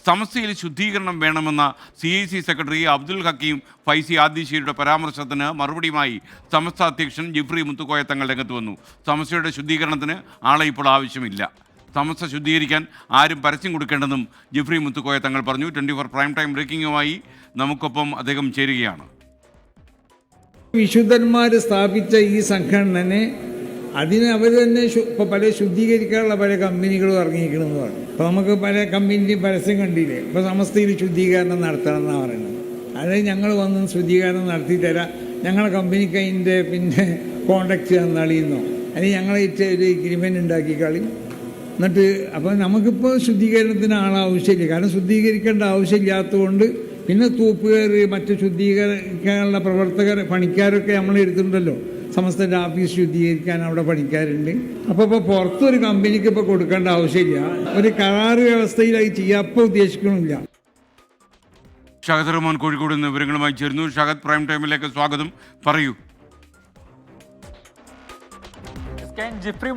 സമസ്തയിൽ ശുദ്ധീകരണം വേണമെന്ന CIC secretary Abdul Hakeem Faizy ആദിശേരിയുടെ പരാമർശത്തിന് മറുപടിയുമായി സമസ്ത അധ്യക്ഷൻ ജിഫ്രി മുത്തുക്കോയ തങ്ങൾ രംഗത്ത് വന്നു. സമസ്തയുടെ ശുദ്ധീകരണത്തിന് ആളെ ഇപ്പോൾ ആവശ്യമില്ല. സമസ്ത ശുദ്ധീകരിക്കാൻ ആരും പരസ്യം കൊടുക്കേണ്ടെന്നും ജിഫ്രി മുത്തുക്കോയ തങ്ങൾ പറഞ്ഞു. 24 പ്രൈം ടൈം ബ്രേക്കിംഗുമായി നമുക്കൊപ്പം അദ്ദേഹം ചേരുകയാണ്. വിശുദ്ധന്മാർ സ്ഥാപിച്ച ഈ സംഘടനനെ അതിന് അവർ തന്നെ ഇപ്പോൾ പല ശുദ്ധീകരിക്കാനുള്ള പല കമ്പനികളും ഇറങ്ങിയിരിക്കണമെന്ന് പറഞ്ഞു. ഇപ്പോൾ നമുക്ക് പല കമ്പനിൻ്റെയും പരസ്യം കണ്ടില്ലേ, ഇപ്പോൾ സമസ്തയിൽ ശുദ്ധീകരണം നടത്തണം എന്നാണ് പറയുന്നത്. അതായത് ഞങ്ങൾ വന്ന് ശുദ്ധീകരണം നടത്തി തരാം, ഞങ്ങളെ കമ്പനിക്ക് അതിൻ്റെ കോണ്ടാക്ട് തന്നാളിയെന്നോ അല്ലെങ്കിൽ ഞങ്ങളായിട്ട് ഒരു എഗ്രിമെൻ്റ് ഉണ്ടാക്കി കളി. എന്നിട്ട് അപ്പോൾ നമുക്കിപ്പോൾ ശുദ്ധീകരണത്തിന് ആളാവശ്യമില്ല. കാരണം ശുദ്ധീകരിക്കേണ്ട ആവശ്യമില്ലാത്തതുകൊണ്ട് പിന്നെ തൂപ്പുകാർ, മറ്റ് ശുദ്ധീകരിക്കാനുള്ള പ്രവർത്തകർ, പണിക്കാരൊക്കെ നമ്മൾ എടുത്തിട്ടുണ്ടല്ലോ. സമസ്തൻ്റെ ഓഫീസ് ശുദ്ധീകരിക്കാൻ അവിടെ പണിക്കാരുണ്ട്. അപ്പോൾ പുറത്തൊരു കമ്പനിക്ക് ഇപ്പോൾ കൊടുക്കേണ്ട ആവശ്യമില്ല. ഒരു കരാറ് വ്യവസ്ഥയിലായി ചെയ്യാൻ ഇപ്പോൾ ഉദ്ദേശിക്കണില്ല. ഷഹദ് റഹ്മാൻ കോഴിക്കോട് നിന്ന് വിവരങ്ങളുമായി ചേരുന്നു. ഷഹദ്, പ്രൈം ടൈമിലേക്ക് സ്വാഗതം. പറയൂ. ജിഫ്രി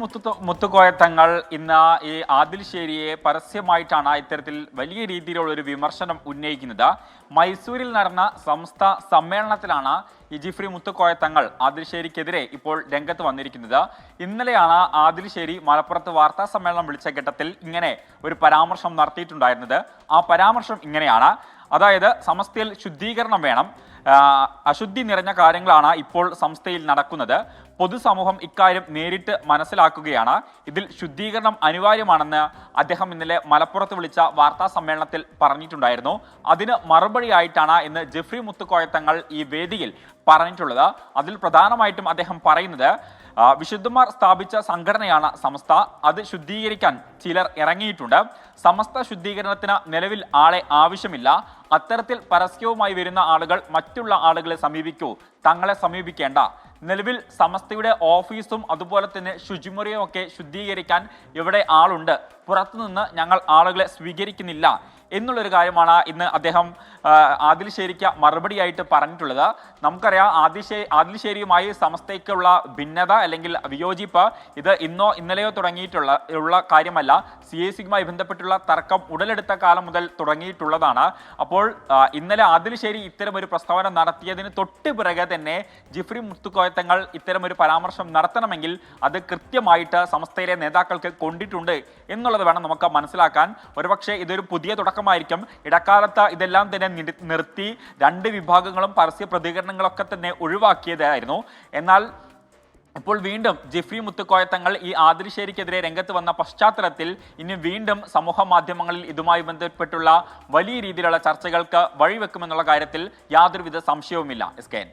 മുത്തുക്കോയ തങ്ങൾ ഇന്ന് ഈ ആദിൽശ്ശേരിയെ പരസ്യമായിട്ടാണ് ഇത്തരത്തിൽ വലിയ രീതിയിലുള്ള ഒരു വിമർശനം ഉന്നയിക്കുന്നത്. മൈസൂരിൽ നടന്ന സംസ്ഥ സമ്മേളനത്തിലാണ് ഈ ജിഫ്രി മുത്തുക്കോയ തങ്ങൾ ആദിൽശ്ശേരിക്കെതിരെ ഇപ്പോൾ രംഗത്ത് വന്നിരിക്കുന്നത്. ഇന്നലെയാണ് ആദിൽശ്ശേരി മലപ്പുറത്ത് വാർത്താ സമ്മേളനം വിളിച്ച ഘട്ടത്തിൽ ഇങ്ങനെ ഒരു പരാമർശം നടത്തിയിട്ടുണ്ടായിരുന്നത്. ആ പരാമർശം ഇങ്ങനെയാണ്: അതായത് സമസ്തയിൽ ശുദ്ധീകരണം വേണം, അശുദ്ധി നിറഞ്ഞ കാര്യങ്ങളാണ് ഇപ്പോൾ സംസ്ഥയിൽ നടക്കുന്നത്. പൊതുസമൂഹം ഇക്കാര്യം നേരിട്ട് മനസ്സിലാക്കുകയാണ്. ഇതിൽ ശുദ്ധീകരണം അനിവാര്യമാണെന്ന് അദ്ദേഹം ഇന്നലെ മലപ്പുറത്ത് വിളിച്ച വാർത്താ സമ്മേളനത്തിൽ പറഞ്ഞിട്ടുണ്ടായിരുന്നു. അതിന് മറുപടിയായിട്ടാണ് ഇന്ന് ജിഫ്രി മുത്തുക്കോയ തങ്ങൾ ഈ വേദിയിൽ പറഞ്ഞിട്ടുള്ളത്. അതിൽ പ്രധാനമായിട്ടും അദ്ദേഹം പറയുന്നത്, വിശുദ്ധന്മാർ സ്ഥാപിച്ച സംഘടനയാണ് സമസ്ത, അത് ശുദ്ധീകരിക്കാൻ ചിലർ ഇറങ്ങിയിട്ടുണ്ട്. സമസ്ത ശുദ്ധീകരണത്തിന് നിലവിൽ ആളെ ആവശ്യമില്ല. അത്തരത്തിൽ പരസ്യവുമായി വരുന്ന ആളുകൾ മറ്റുള്ള ആളുകളെ സമീപിക്കൂ, തങ്ങളെ സമീപിക്കേണ്ട. നിലവിൽ സമസ്തയുടെ ഓഫീസും അതുപോലെ തന്നെ ശുചിമുറിയും ഒക്കെ ശുദ്ധീകരിക്കാൻ ഇവിടെ ആളുണ്ട്. പുറത്തുനിന്ന് ഞങ്ങൾ ആളുകളെ സ്വീകരിക്കുന്നില്ല എന്നുള്ളൊരു കാര്യമാണ് ഇന്ന് അദ്ദേഹം ആദിൽശ്ശേരിക്ക് മറുപടിയായിട്ട് പറഞ്ഞിട്ടുള്ളത്. നമുക്കറിയാം, ആദിൽശ്ശേരിയുമായി സമസ്തയ്ക്കുള്ള ഭിന്നത അല്ലെങ്കിൽ വിയോജിപ്പ് ഇത് ഇന്നോ ഇന്നലെയോ തുടങ്ങിയിട്ടുള്ള കാര്യമല്ല. CICയുമായി ബന്ധപ്പെട്ടുള്ള തർക്കം ഉടലെടുത്ത കാലം മുതൽ തുടങ്ങിയിട്ടുള്ളതാണ്. അപ്പോൾ ഇന്നലെ ആദിൽശ്ശേരി ഇത്തരമൊരു പ്രസ്താവന നടത്തിയതിന് തൊട്ട് പിറകെ തന്നെ ജിഫ്രി മുത്തുക്കോയ തങ്ങൾ ഇത്തരമൊരു പരാമർശം നടത്തണമെങ്കിൽ അത് കൃത്യമായിട്ട് സമസ്തയിലെ നേതാക്കൾക്ക് കൊണ്ടിട്ടുണ്ട് എന്നുള്ളത് വേണം നമുക്ക് മനസ്സിലാക്കാൻ. ഒരുപക്ഷെ ഇതൊരു പുതിയ തുടക്കമായിരിക്കും. ഇടക്കാലത്ത് ഇതെല്ലാം തന്നെ നിർത്തി രണ്ട് വിഭാഗങ്ങളും പരസ്യ പ്രതികരണങ്ങളൊക്കെ തന്നെ ഒഴിവാക്കിയതായിരുന്നു. എന്നാൽ ഇപ്പോൾ വീണ്ടും ജിഫ്രി മുത്തുക്കോയ തങ്ങൾ ഈ ആദിൽശ്ശേരിക്കെതിരെ രംഗത്ത് വന്ന പശ്ചാത്തലത്തിൽ ഇനി വീണ്ടും സമൂഹ മാധ്യമങ്ങളിൽ ഇതുമായി ബന്ധപ്പെട്ടുള്ള വലിയ രീതിയിലുള്ള ചർച്ചകൾക്ക് വഴിവെക്കുമെന്നുള്ള കാര്യത്തിൽ യാതൊരുവിധ സംശയവുമില്ല. SKN.